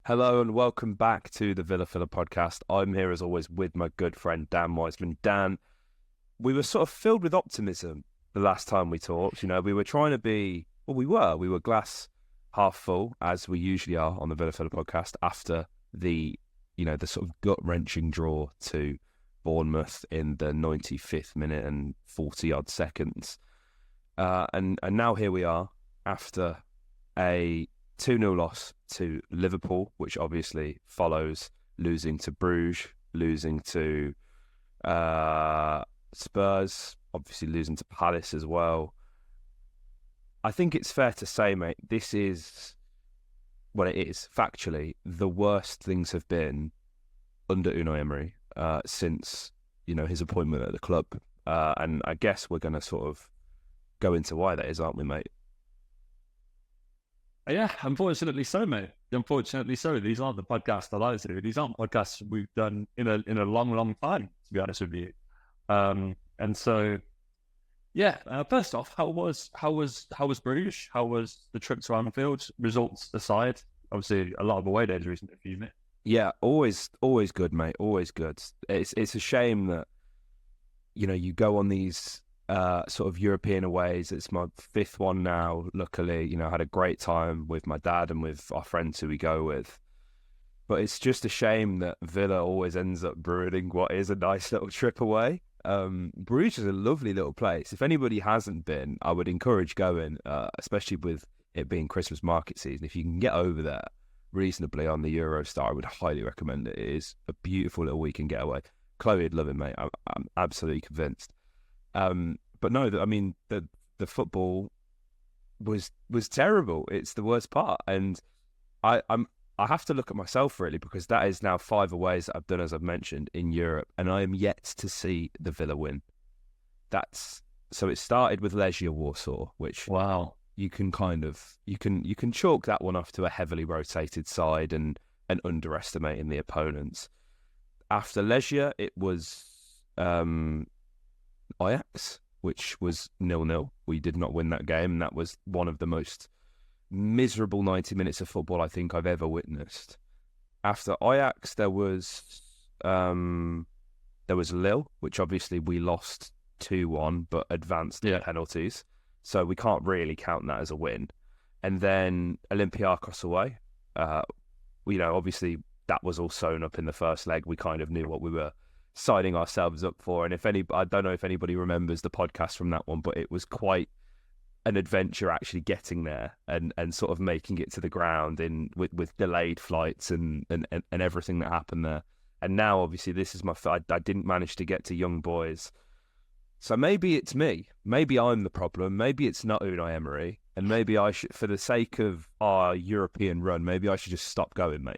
Hello and welcome back to the Villa podcast. I'm here as always with my good friend Dan Wiseman. Dan, we were sort of filled with optimism the last time we talked. We were trying to be, we were glass half full as we usually are on the Villa podcast after the sort of gut-wrenching draw to Bournemouth in the 95th minute and 40 odd seconds. And now here we are after a 2-0 loss to Liverpool, which obviously follows losing to Bruges, losing to Spurs, obviously losing to Palace as well. I think it's fair to say, mate, this is, it is, factually, the worst things have been under Unai Emery since, his appointment at the club. And I guess we're going to sort of go into why that is, aren't we, mate? Yeah, unfortunately so, mate. Unfortunately so. These aren't the podcasts I like to do. These aren't podcasts we've done in a long, long time, to be honest with you. And so, first off, how was Bruges? How was the trip to Anfield? Results aside, obviously a lot of away days recently for you, mate. Yeah, always good, mate. Always good. It's a shame that you go on these sort of European aways. It's my fifth one now. Luckily, I had a great time with my dad and with our friends who we go with. But it's just a shame that Villa always ends up ruining what is a nice little trip away. Bruges is a lovely little place. If anybody hasn't been, I would encourage going, especially with it being Christmas market season. If you can get over there reasonably on the Eurostar, I would highly recommend it. It is a beautiful little weekend getaway. Chloe would love it, mate. I'm absolutely convinced. But no, the football was terrible. It's the worst part, and I have to look at myself really, because that is now 5 aways that I've done, as I've mentioned, in Europe, and I am yet to see the Villa win. So it started with Legia Warsaw, which wow, you can chalk that one off to a heavily rotated side and underestimating the opponents. After Legia, it was Ajax, which was 0-0. We did not win that game, and that was one of the most miserable 90 minutes of football I think I've ever witnessed. After Ajax, there was Lille, which obviously we lost 2-1, but advanced in penalties, so we can't really count that as a win. And then Olympiacos away. Obviously that was all sewn up in the first leg. We kind of knew what we were signing ourselves up for, and I don't know if anybody remembers the podcast from that one, but it was quite an adventure actually getting there and sort of making it to the ground with delayed flights and everything that happened there. And now obviously this is I didn't manage to get to Young Boys, so maybe it's me, maybe I'm the problem, maybe it's not Unai Emery, and maybe I should, for the sake of our European run, maybe I should just stop going, mate.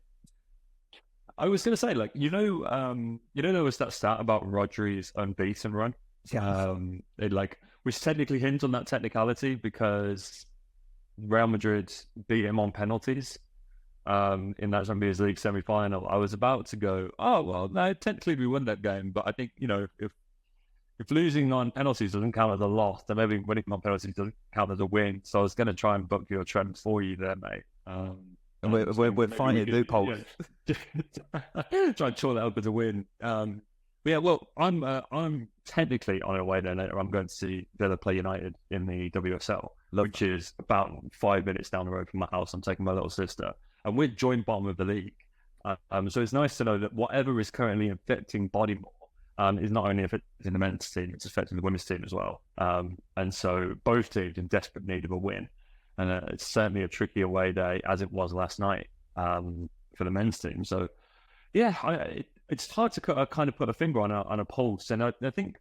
I was going to say, there was that stat about Rodri's unbeaten run. Yeah. Which technically hints on that technicality, because Real Madrid beat him on penalties in that Champions League semi-final. I was about to go, oh, well, no, technically we won that game, but I think, if losing on penalties doesn't count as a loss, then maybe winning on penalties doesn't count as a win. So I was going to try and book your trend for you there, mate. And we're finding loopholes. Try and chalk that up as a win. I'm technically on a way there later. I'm going to see Villa play United in the WSL, which is about 5 minutes down the road from my house. I'm taking my little sister, and we're joint bottom of the league. So it's nice to know that whatever is currently affecting Bodymore is not only affecting the men's team, it's affecting the women's team as well. And so both teams in desperate need of a win. And it's certainly a tricky away day, as it was last night for the men's team. So, it's hard to kind of put a finger on a pulse. And I think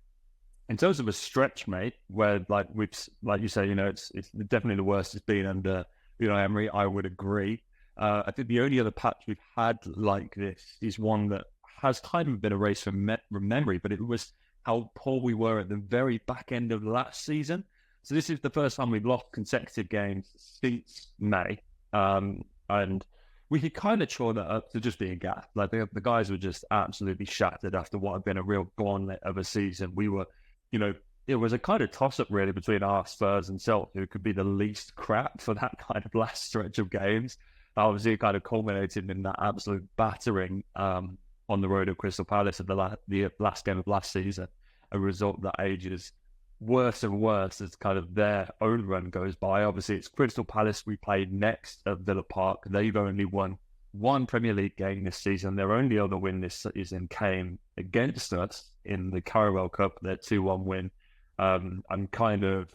in terms of a stretch, mate, where like you say, it's definitely the worst it's been under Emery. I would agree. I think the only other patch we've had like this is one that has kind of been erased from memory, but it was how poor we were at the very back end of last season. So this is the first time we've lost consecutive games since May. And we could kind of chalk that up to just being gassed. Like the guys were just absolutely shattered after what had been a real gauntlet of a season. We were, it was a kind of toss-up really between our Spurs and Celtic, who could be the least crap for that kind of last stretch of games. obviously kind of culminated in that absolute battering on the road at Crystal Palace at the last game of last season, a result that ages worse and worse as kind of their own run goes by. Obviously, it's Crystal Palace we played next at Villa Park. They've only won one Premier League game this season. Their only other win this season came against us in the Carabao Cup, their 2-1 win. I'm kind of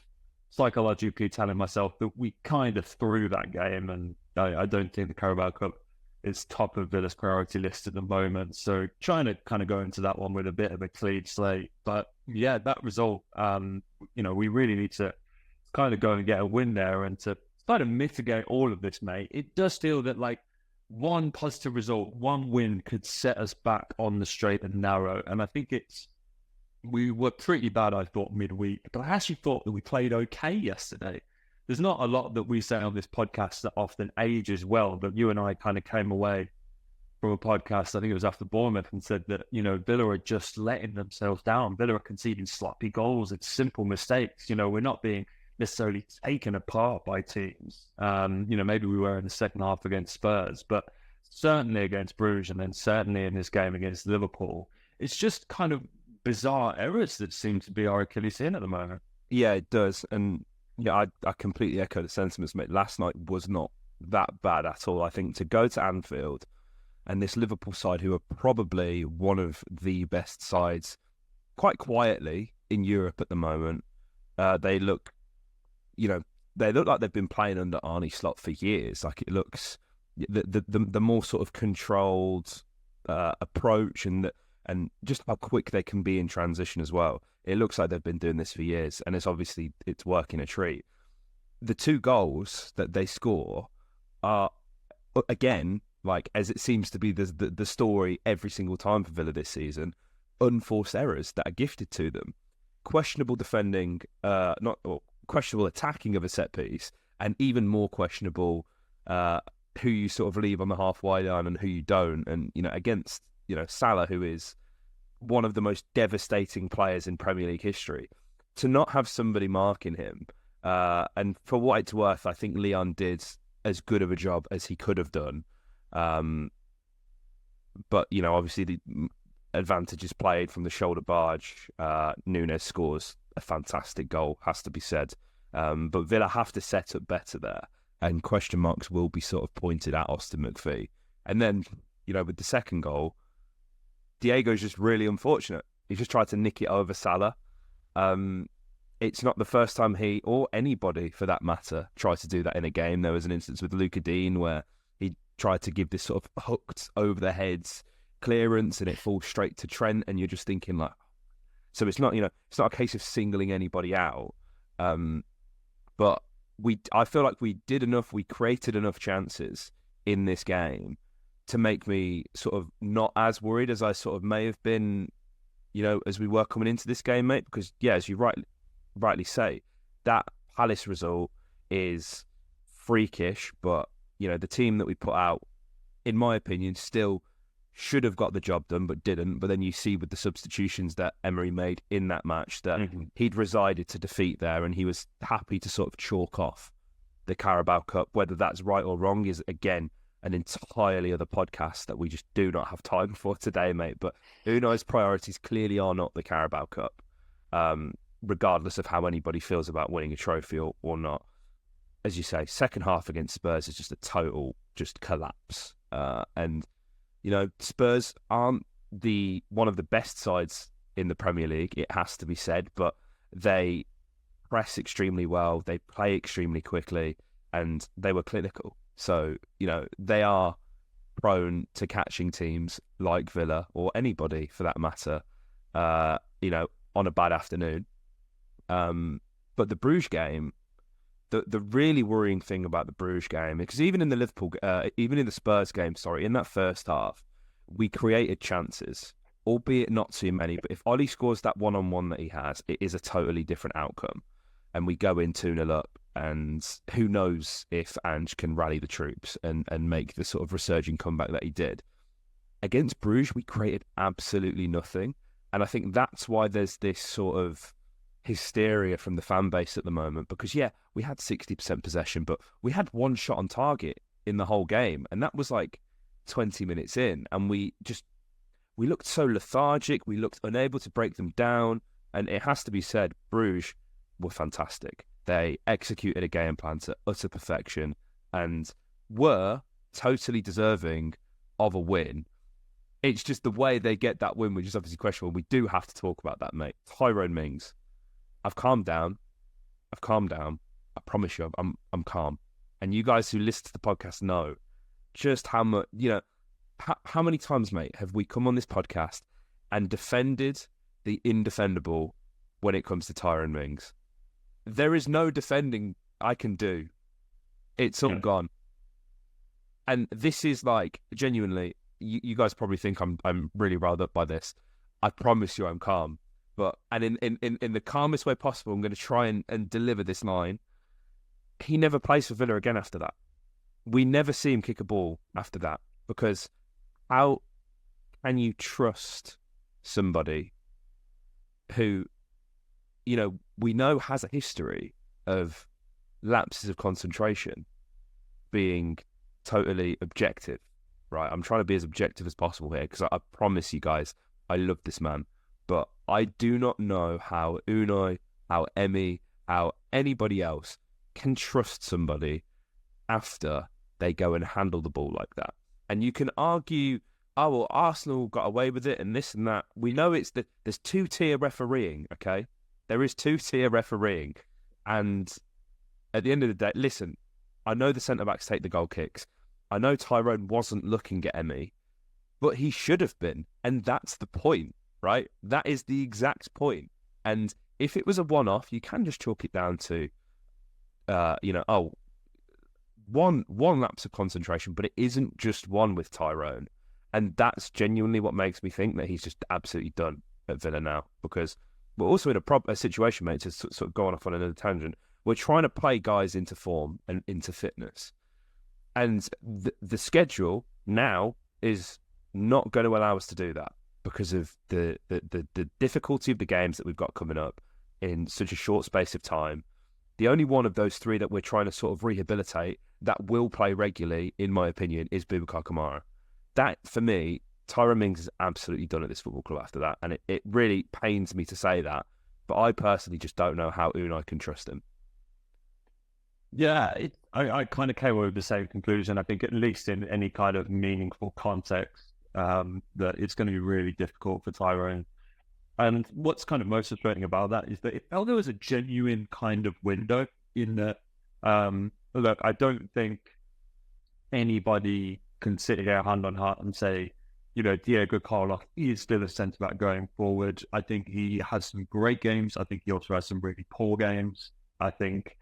psychologically telling myself that we kind of threw that game, and I don't think the Carabao Cup is top of Villa's priority list at the moment. So trying to kind of go into that one with a bit of a clean slate. But yeah, that result, we really need to kind of go and get a win there, and to try to mitigate all of this, mate. It does feel that like one positive result, one win could set us back on the straight and narrow. And I think we were pretty bad, I thought, midweek, but I actually thought that we played okay yesterday. There's not a lot that we say on this podcast that often ages well, but you and I kind of came away from a podcast, I think it was after Bournemouth, and said that, Villa are just letting themselves down. Villa are conceding sloppy goals. It's simple mistakes. We're not being necessarily taken apart by teams. Maybe we were in the second half against Spurs, but certainly against Bruges, and then certainly in this game against Liverpool. It's just kind of bizarre errors that seem to be our Achilles heel at the moment. Yeah, it does. And yeah, I completely echo the sentiments, mate. Last night was not that bad at all. I think to go to Anfield and this Liverpool side, who are probably one of the best sides, quite quietly in Europe at the moment, they look like they've been playing under Arne Slot for years. Like, it looks the more sort of controlled approach, and just how quick they can be in transition as well. It looks like they've been doing this for years, and it's working a treat. The two goals that they score are, again, like as it seems to be the story every single time for Villa this season, unforced errors that are gifted to them. Questionable defending, questionable attacking of a set piece, and even more questionable who you sort of leave on the halfway line and who you don't. And against Salah, who is one of the most devastating players in Premier League history, to not have somebody marking him, and for what it's worth, I think Leon did as good of a job as he could have done. But obviously the advantage is played from the shoulder barge. Núñez scores a fantastic goal, has to be said. But Villa have to set up better there, and question marks will be sort of pointed at Austin McPhee. And then, with the second goal, Diego's just really unfortunate. He just tried to nick it over Salah. It's not the first time he, or anybody for that matter, tried to do that in a game. There was an instance with Luca Dean where he tried to give this sort of hooked over the heads clearance, and it falls straight to Trent, and you're just thinking like, so it's not, it's not a case of singling anybody out. But I feel like we did enough, we created enough chances in this game to make me sort of not as worried as I sort of may have been, as we were coming into this game, mate. Because, yeah, as you rightly say, that Palace result is freakish, but, the team that we put out, in my opinion, still should have got the job done, but didn't. But then you see with the substitutions that Emery made in that match that he'd resided to defeat there, and he was happy to sort of chalk off the Carabao Cup. Whether that's right or wrong is, again, an entirely other podcast that we just do not have time for today, mate. But Unai's priorities clearly are not the Carabao Cup, regardless of how anybody feels about winning a trophy or not. As you say, second half against Spurs is just a total collapse. And, Spurs aren't one of the best sides in the Premier League, it has to be said, but they press extremely well, they play extremely quickly, and they were clinical. So, they are prone to catching teams like Villa, or anybody for that matter, on a bad afternoon. But the Bruges game, the really worrying thing about the Bruges game, because even in the Spurs game, in that first half, we created chances, albeit not too many. But if Ollie scores that one-on-one that he has, it is a totally different outcome. And we go in 2-0 up, and who knows if Ange can rally the troops and make the sort of resurging comeback that he did. Against Bruges, we created absolutely nothing. And I think that's why there's this sort of hysteria from the fan base at the moment, because, yeah, we had 60% possession, but we had one shot on target in the whole game. And that was like 20 minutes in. And we looked so lethargic. We looked unable to break them down. And it has to be said, Bruges were fantastic. They executed a game plan to utter perfection and were totally deserving of a win. It's just the way they get that win, which is obviously questionable. We do have to talk about that, mate. Tyrone Mings. I've calmed down. I promise you, I'm calm. And you guys who listen to the podcast know just how much, how many times, mate, have we come on this podcast and defended the indefendable when it comes to Tyrone Mings? There is no defending I can do. It's all gone. And this is like, genuinely, you guys probably think I'm really riled up by this. I promise you I'm calm. And in the calmest way possible, I'm going to try and deliver this line. He never plays for Villa again after that. We never see him kick a ball after that, because how can you trust somebody who, we know has a history of lapses of concentration being totally objective, right? I'm trying to be as objective as possible here, because I promise you guys, I love this man. But I do not know how Unai, how Emi, how anybody else can trust somebody after they go and handle the ball like that. And you can argue, oh, well, Arsenal got away with it and this and that. We know there's two-tier refereeing, okay? There is two-tier refereeing. And at the end of the day, listen, I know the centre-backs take the goal kicks. I know Tyrone wasn't looking at Emi, but he should have been. And that's the point, right? That is the exact point. And if it was a one-off, you can just chalk it down to, one lapse of concentration, but it isn't just one with Tyrone. And that's genuinely what makes me think that he's just absolutely done at Villa now, because we're also in a situation, mate, to sort of go off on another tangent. We're trying to play guys into form and into fitness. And the schedule now is not going to allow us to do that because of the difficulty of the games that we've got coming up in such a short space of time. The only one of those three that we're trying to sort of rehabilitate that will play regularly, in my opinion, is Boubacar Kamara. That, for me, Tyrone Mings is absolutely done at this football club after that. And it really pains me to say that. But I personally just don't know how Unai can trust him. Yeah, I kind of came away with the same conclusion. I think at least in any kind of meaningful context, that it's going to be really difficult for Tyrone. And what's kind of most frustrating about that is that it felt there was a genuine kind of window in that, look, I don't think anybody can sit here hand on heart and say, Diego Carlos is still a centre-back going forward. I think he has some great games. I think he also has some really poor games. I think,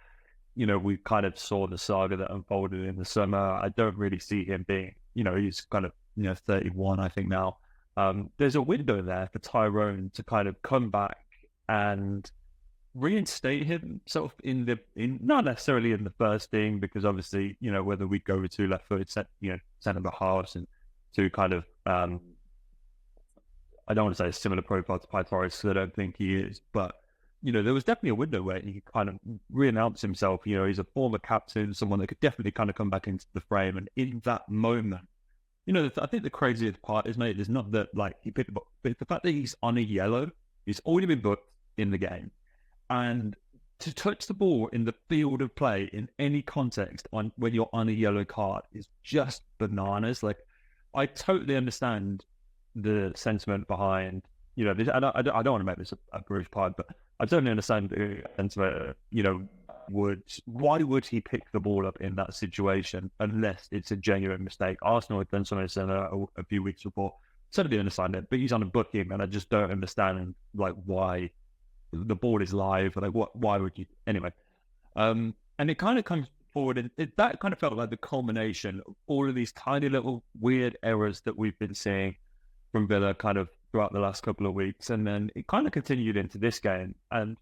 we kind of saw the saga that unfolded in the summer. I don't really see him being, he's kind of, 31, I think now. There's a window there for Tyrone to kind of come back and reinstate himself in not necessarily in the first team, because obviously, whether we go with two left-footed centre halves and two kind of, I don't want to say a similar profile to Pai Torres, because I don't think he is, but there was definitely a window where he could kind of re-announce himself. He's a former captain, someone that could definitely kind of come back into the frame. And in that moment, I think the craziest part is, mate, is not that he picked the ball, but the fact that he's on a yellow. He's already been booked in the game, and to touch the ball in the field of play in any context when you're on a yellow card is just bananas. I totally understand the sentiment behind this, and I don't want to make this a Bruges pod, but I totally understand the sentiment. Why would he pick the ball up in that situation unless it's a genuine mistake? Arsenal had done something similar a few weeks before. Certainly understand it, but he's on a booking, and I just don't understand why the ball is live. Why would you anyway? And it kind of comes forward, and that kind of felt like the culmination of all of these tiny little weird errors that we've been seeing from Villa kind of throughout the last couple of weeks, and then it kind of continued into this game. And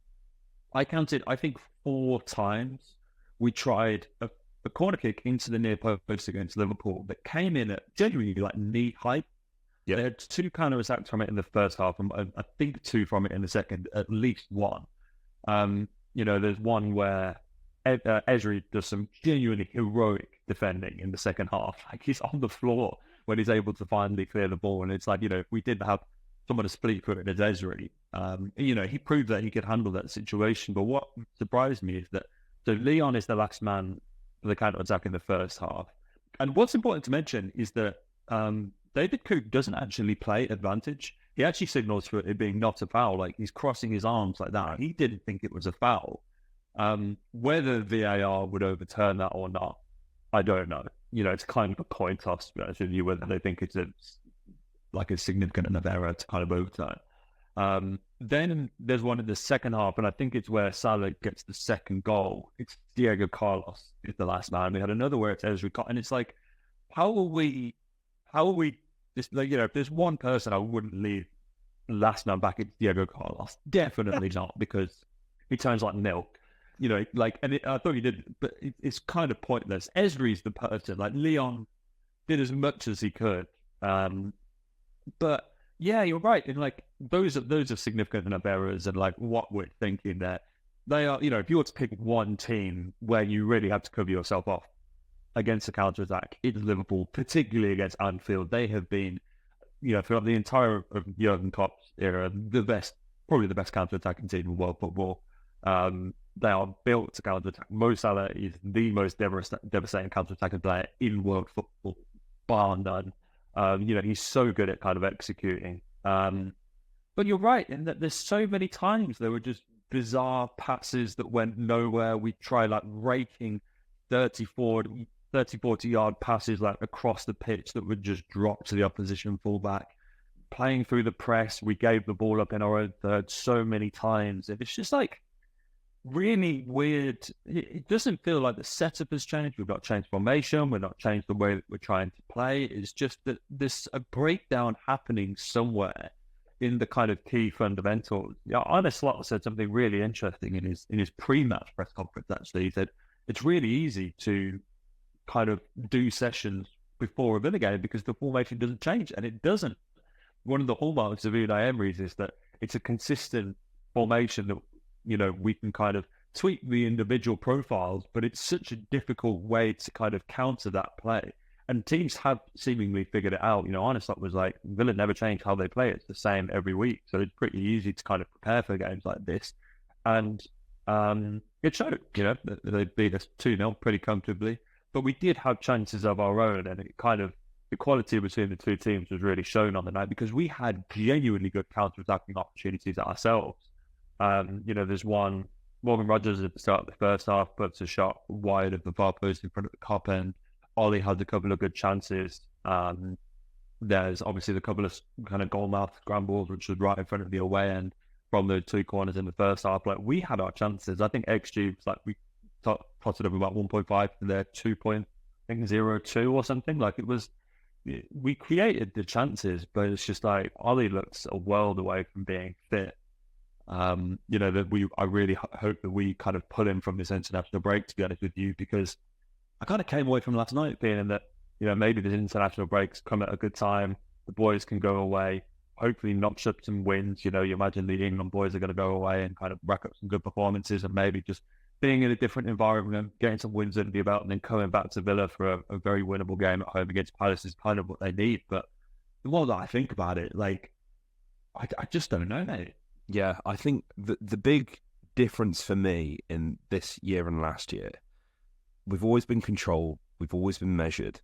I counted, I think, 4 times we tried a corner kick into the near post against Liverpool that came in at genuinely knee height. Yeah. They had 2 counter attacks from it in the first half, and I think 2 from it in the second, at least 1. There's one where Ezri does some genuinely heroic defending in the second half. Like, he's on the floor when he's able to finally clear the ball. And it's like, if we didn't have someone as fleet-footed as Ezri, he proved that he could handle that situation. But what surprised me is that, so Leon is the last man for the counter-attack in the first half. And what's important to mention is that David Cook doesn't actually play advantage. He actually signals for it being not a foul. Like, he's crossing his arms like that. He didn't think it was a foul. Whether VAR would overturn that or not, I don't know. It's kind of a coin toss, to be honest with you, whether they think it's a significant enough error to kind of overturn. Then there's one in the second half, and I think it's where Salah gets the second goal. It's Diego Carlos is the last man. We had another where it's Ezri, and it's like, how are we just, like, if there's one person I wouldn't leave last man back, it's Diego Carlos. Definitely not, because he turns like milk. I thought he did, but it's kind of pointless. Ezri's the person. Like, Leon did as much as he could, but yeah, you're right. And like, those are significant enough errors, and like what we're thinking that they are. If you were to pick one team where you really have to cover yourself off against the counter attack, it's Liverpool, particularly against Anfield. They have been, for the entire of Jurgen Klopp's era, probably the best counter attacking team in world football. They are built to counter-attack. Mo Salah is the most devastating counter-attacking player in world football, bar none. He's so good at kind of executing. But you're right in that there's so many times there were just bizarre passes that went nowhere. We try like raking 30, 40 yard passes like across the pitch that would just drop to the opposition fullback. Playing through the press, we gave the ball up in our own third so many times. And it's just like, really weird. It doesn't feel like the setup has changed. We've not changed formation. We've not changed the way that we're trying to play. It's just that there's a breakdown happening somewhere in the kind of key fundamentals. Arne Slot said something really interesting in his pre-match press conference. Actually, he said it's really easy to kind of do sessions before a Villa game because the formation doesn't change, and it doesn't. One of the hallmarks of Unai Emery's is that it's a consistent formation that we can kind of tweak the individual profiles, but it's such a difficult way to kind of counter that play. And teams have seemingly figured it out. Arne Slot was like, Villa never changed how they play. It's the same every week. So it's pretty easy to kind of prepare for games like this. And it showed, they beat us 2-0 pretty comfortably. But we did have chances of our own, and it kind of, the quality between the two teams was really shown on the night because we had genuinely good counter-attacking opportunities ourselves. There's one, Morgan Rogers at the start of the first half puts a shot wide of the far post in front of the Kop end. Ollie had a couple of good chances. There's obviously the couple of kind of goal mouth scrambles, which was right in front of the away end from the two corners in the first half. Like, we had our chances. I think XG was like, we potted up about 1.5 to their 2.02 or something. Like, it was, we created the chances, but it's just like Ollie looks a world away from being fit. I really hope that we kind of pull him from this international break, to be honest with you, because I kind of came away from last night feeling that, maybe this international breaks come at a good time. The boys can go away, hopefully notch up some wins. You imagine the England boys are going to go away and kind of rack up some good performances, and maybe just being in a different environment, getting some wins under the belt, and then coming back to Villa for a very winnable game at home against Palace is kind of what they need. But the more that I think about it, like, I just don't know, mate. Yeah, I think the big difference for me in this year and last year, we've always been controlled, we've always been measured,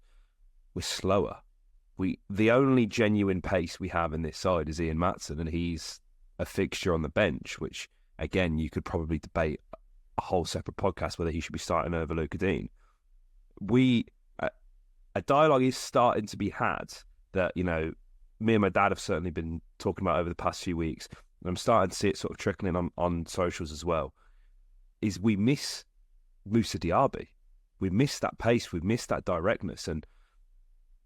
we're slower. The only genuine pace we have in this side is Ian Maatsen, and he's a fixture on the bench, which, again, you could probably debate a whole separate podcast whether he should be starting over Luca Dean. A dialogue is starting to be had that, me and my dad have certainly been talking about over the past few weeks, and I'm starting to see it sort of trickling on socials as well, is we miss Moussa Diaby. We miss that pace, we miss that directness, and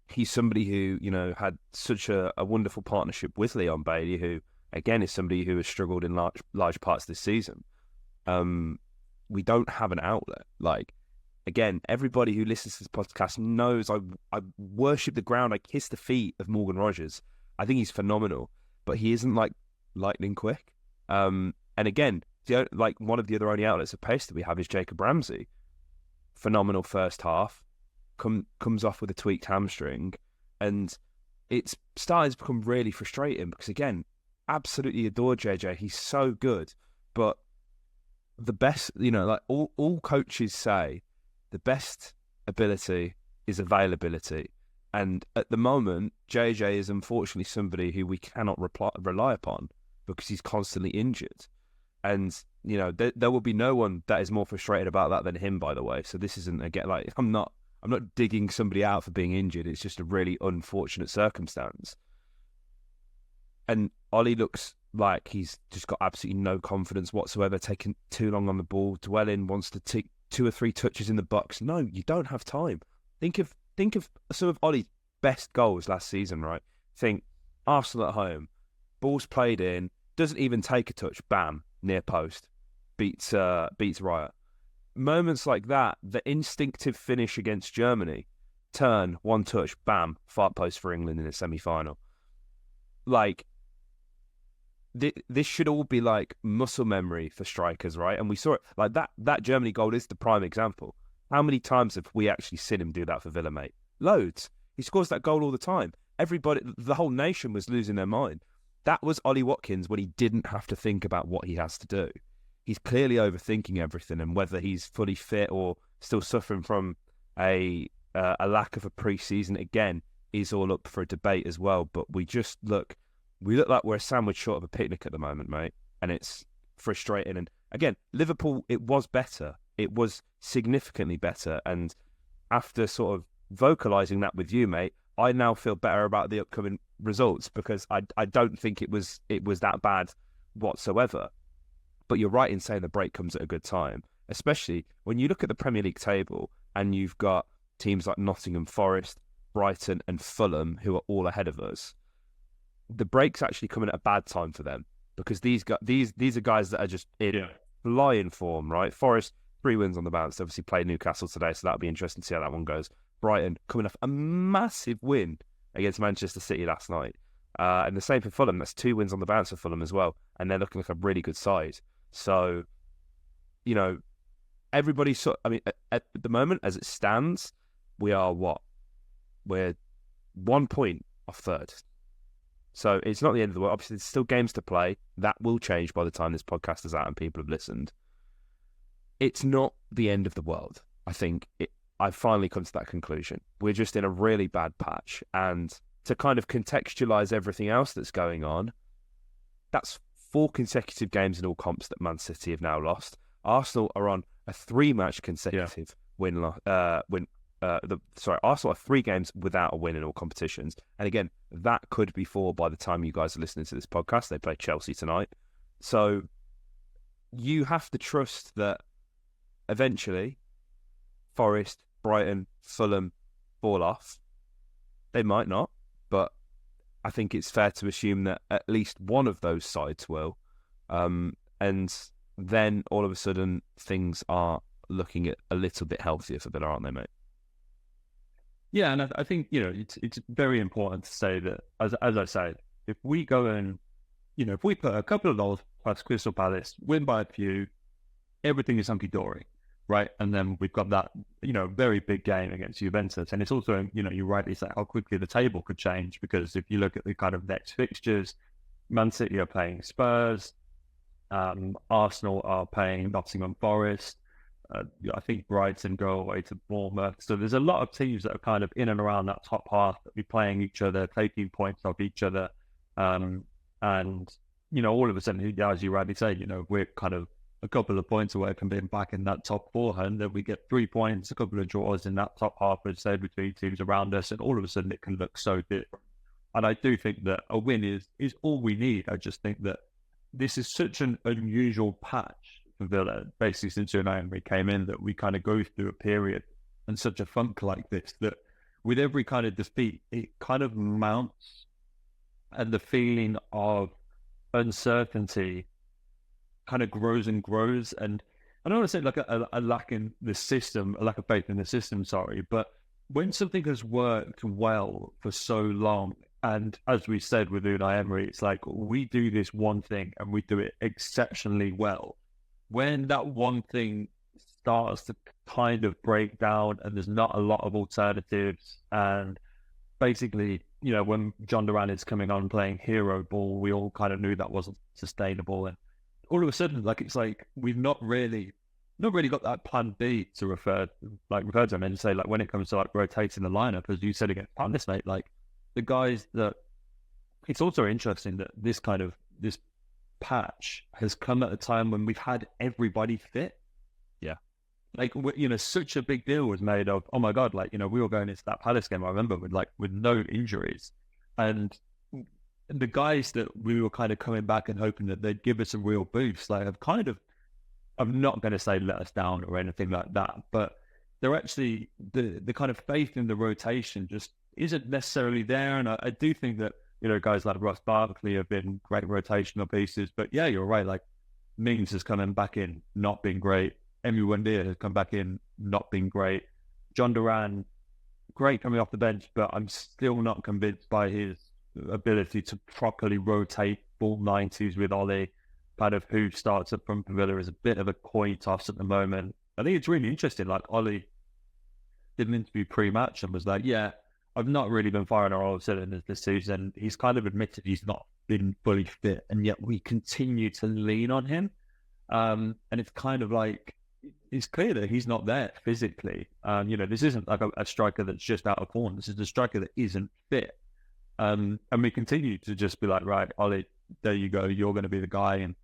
he's somebody who, had such a wonderful partnership with Leon Bailey, who, again, is somebody who has struggled in large parts this season. We don't have an outlet. Like, again, everybody who listens to this podcast knows I worship the ground, I kiss the feet of Morgan Rogers. I think he's phenomenal, but he isn't like lightning quick. And again, like one of the other only outlets of pace that we have is Jacob Ramsey. Phenomenal first half, comes off with a tweaked hamstring, and it's starting to become really frustrating because, again, absolutely adore JJ. He's so good, but the best, like all coaches say, the best ability is availability. And at the moment, JJ is unfortunately somebody who we cannot rely upon because he's constantly injured. And, there will be no one that is more frustrated about that than him, by the way. So this isn't, again, like, I'm not digging somebody out for being injured. It's just a really unfortunate circumstance. And Ollie looks like he's just got absolutely no confidence whatsoever, taking too long on the ball, dwelling, wants to take 2 or 3 touches in the box. No, you don't have time. Think of some of Ollie's best goals last season, right? Think Arsenal at home, balls played in, doesn't even take a touch, bam, near post, beats Riot. Moments like that, the instinctive finish against Germany, turn, one touch, bam, far post for England in the semi-final. Like, this should all be like muscle memory for strikers, right? And we saw it, like that Germany goal is the prime example. How many times have we actually seen him do that for Villa, mate? Loads. He scores that goal all the time. Everybody, the whole nation was losing their mind. That was Ollie Watkins when he didn't have to think about what he has to do. He's clearly overthinking everything, and whether he's fully fit or still suffering from a lack of a pre-season, again, is all up for a debate as well. But we look like we're a sandwich short of a picnic at the moment, mate, and it's frustrating. And again, Liverpool, it was better. It was significantly better. And after sort of vocalising that with you, mate, I now feel better about the upcoming results because I don't think it was that bad whatsoever. But you're right in saying the break comes at a good time, especially when you look at the Premier League table and you've got teams like Nottingham Forest, Brighton and Fulham who are all ahead of us. The break's actually coming at a bad time for them because these are guys that are just in flying form, right? Forest, 3 wins on the bounce. They obviously played Newcastle today, so that'll be interesting to see how that one goes. Brighton coming off a massive win against Manchester City last night. And the same for Fulham. That's 2 wins on the bounce for Fulham as well. And they're looking like a really good side. So, everybody's at the moment, as it stands, we are We're 1 point off third. So it's not the end of the world. Obviously, there's still games to play. That will change by the time this podcast is out and people have listened. It's not the end of the world. I think I've finally come to that conclusion. We're just in a really bad patch. And to kind of contextualise everything else that's going on, that's 4 consecutive games in all comps that Man City have now lost. Arsenal are on a 3-match consecutive win. Arsenal are 3 games without a win in all competitions. And again, that could be 4 by the time you guys are listening to this podcast. They play Chelsea tonight. So you have to trust that eventually Forest, Brighton, Fulham fall off. They might not, but I think it's fair to assume that at least one of those sides will. And then all of a sudden things are looking at a little bit healthier for Villa, aren't they, mate? Yeah, and I think, it's very important to say that, as I said, if we go and, if we put a couple of goals past Crystal Palace, win by a few, everything is hunky-dory, right? And then we've got that, very big game against Juventus. And it's also, you rightly say how quickly the table could change, because if you look at the kind of next fixtures, Man City are playing Spurs, Arsenal are playing Nottingham Forest, I think Brighton go away to Bournemouth. So there's a lot of teams that are kind of in and around that top half that be playing each other, taking points off each other. And, all of a sudden, as you rightly say, we're kind of a couple of points away from being back in that top 4, and then we get 3 points, a couple of draws in that top half, as said, between teams around us, and all of a sudden it can look so different. And I do think that a win is all we need. I just think that this is such an unusual patch for Villa, basically since Unai Emery came in, that we kind of go through a period and such a funk like this, that with every kind of defeat, it kind of mounts, and the feeling of uncertainty kind of grows and grows. And I don't want to say like a lack in the system, a lack of faith in the system, sorry, but when something has worked well for so long, and as we said with Unai Emery, it's like we do this one thing and we do it exceptionally well, when that one thing starts to kind of break down and there's not a lot of alternatives, and basically, when John Duran is coming on playing hero ball, we all kind of knew that wasn't sustainable. And all of a sudden, it's like we've not really got that plan B to refer to him and say, when it comes to rotating the lineup, as you said against Palace, mate, the guys that it's also interesting that this patch has come at a time when we've had everybody fit. Yeah. Such a big deal was made of, oh my God, we were going into that Palace game, I remember, with no injuries. And the guys that we were kind of coming back and hoping that they'd give us a real boost, have kind of, I'm not going to say let us down or anything like that, but they're actually, the kind of faith in the rotation just isn't necessarily there. And I do think that, guys like Ross Barkley have been great rotational pieces, but yeah, you're right. Mings has come back in, not been great. Emi Buendia has come back in, not been great. John Duran, great coming off the bench, but I'm still not convinced by his ability to properly rotate full 90s with Ollie. Kind of who starts up from Villa is a bit of a coin toss at the moment. I think it's really interesting. Ollie did an interview pre-match and was like, yeah, I've not really been firing on all cylinders this season. He's kind of admitted he's not been fully fit, and yet we continue to lean on him. And it's kind of it's clear that he's not there physically. This isn't a striker that's just out of form. This is a striker that isn't fit. And we continue to just be like, right, Ollie, there you go. You're going to be the guy. And,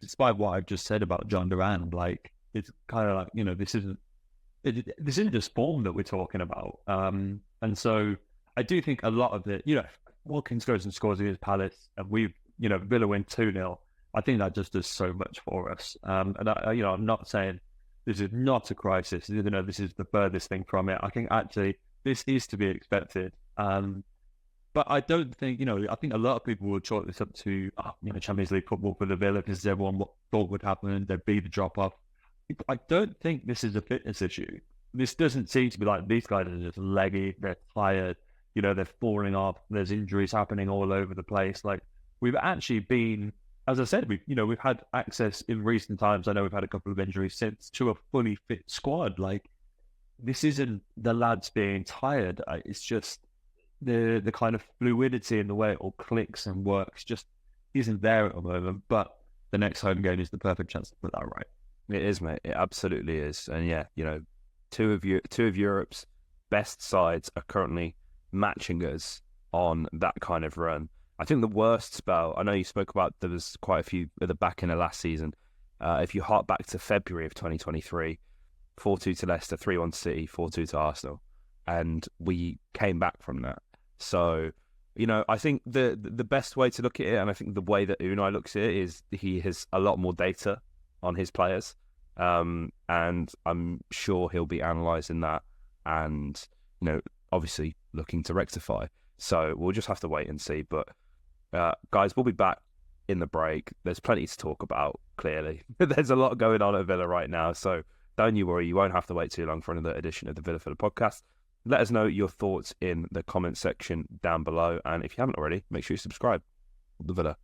despite what I've just said about John Duran, it's kind of this isn't just form that we're talking about. And so I do think a lot of it, Watkins goes and scores against Palace, and Villa win 2-0. I think that just does so much for us. And I'm not saying this is not a crisis. This is the furthest thing from it. I think actually this is to be expected. But I don't think, I think a lot of people will chalk this up to, Champions League football for the Villa, because everyone thought would happen, there'd be the drop-off. I don't think this is a fitness issue. This doesn't seem to be these guys are just leggy, they're tired, they're falling off, there's injuries happening all over the place. We've actually been, as I said, we've had access in recent times. I know we've had a couple of injuries since, to a fully fit squad. This isn't the lads being tired. It's just the kind of fluidity in the way it all clicks and works just isn't there at the moment. But the next home game is the perfect chance to put that right. It is, mate. It absolutely is. And yeah, two of Europe's best sides are currently matching us on that kind of run. I think the worst spell, I know you spoke about there was quite a few at the back end of last season. If you hark back to February of 2023, 4-2 to Leicester, 3-1 to City, 4-2 to Arsenal. And we came back from that. So, I think the best way to look at it, and I think the way that Unai looks at it, is he has a lot more data on his players. And I'm sure he'll be analysing that and, obviously looking to rectify. So we'll just have to wait and see. But guys, we'll be back in the break. There's plenty to talk about, clearly. There's a lot going on at Villa right now. So don't you worry, you won't have to wait too long for another edition of the Villa Filler podcast. Let us know your thoughts in the comment section down below. And if you haven't already, make sure you subscribe. The Villa.